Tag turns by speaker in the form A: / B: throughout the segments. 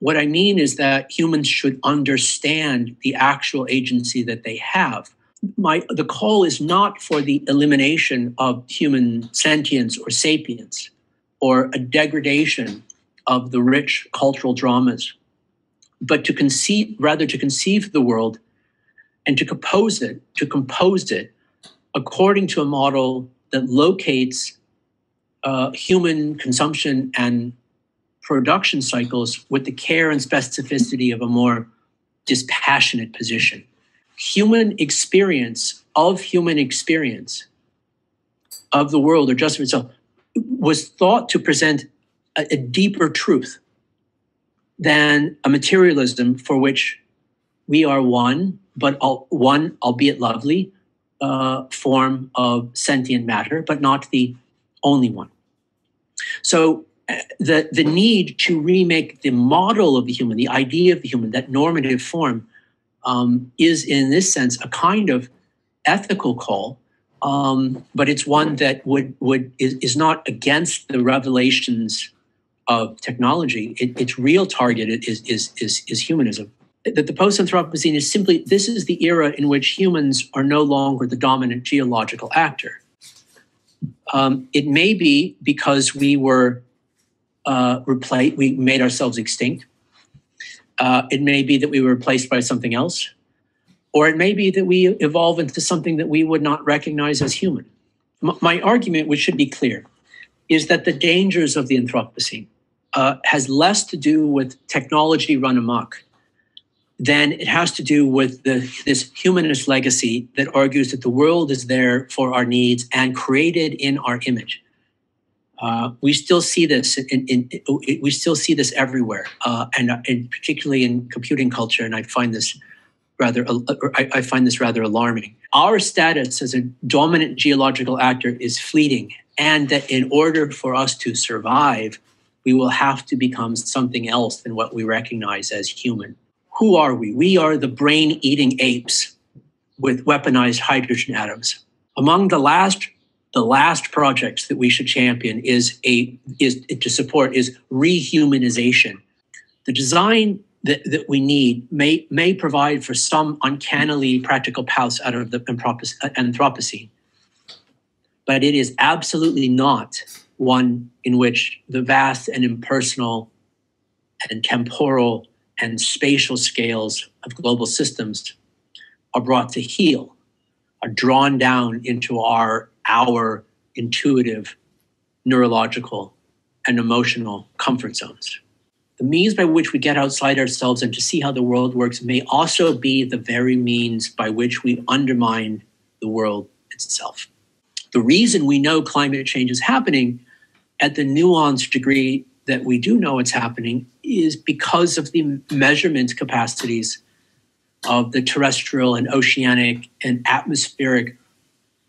A: What I mean is that humans should understand the actual agency that they have. The call is not for the elimination of human sentience or sapience, or a degradation of the rich cultural dramas, but to conceive the world and to compose it according to a model that locates human consumption and production cycles with the care and specificity of a more dispassionate position. Human experience of the world or just of itself was thought to present a deeper truth than a materialism for which we are one, albeit lovely, form of sentient matter, but not the only one. So the need to remake the model of the human, the idea of the human, that normative form, is in this sense a kind of ethical call, but it's one that is not against the revelations of technology. Its real target is humanism. That the post-Anthropocene is simply, this is the era in which humans are no longer the dominant geological actor. It may be because we were we made ourselves extinct. It may be that we were replaced by something else, or it may be that we evolve into something that we would not recognize as human. My argument, which should be clear, is that the dangers of the Anthropocene has less to do with technology run amok than it has to do with this humanist legacy that argues that the world is there for our needs and created in our image. We still see this we still see this everywhere, and particularly in computing culture. And I find this rather alarming. Our status as a dominant geological actor is fleeting, and that in order for us to survive, we will have to become something else than what we recognize as human. Who are we? We are the brain-eating apes with weaponized hydrogen atoms. Among the last projects that we should champion is rehumanization. The design that we need may provide for some uncannily practical paths out of the Anthropocene, but it is absolutely not one in which the vast and impersonal and temporal and spatial scales of global systems are brought to heel, are drawn down into our intuitive, neurological, and emotional comfort zones. The means by which we get outside ourselves and to see how the world works may also be the very means by which we undermine the world itself. The reason we know climate change is happening at the nuanced degree that we do know it's happening is because of the measurement capacities of the terrestrial and oceanic and atmospheric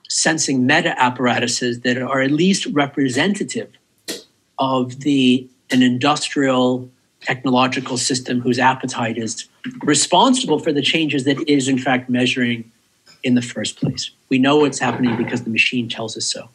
A: sensing meta apparatuses that are at least representative of an industrial technological system whose appetite is responsible for the changes that it is in fact measuring in the first place. We know it's happening because the machine tells us so.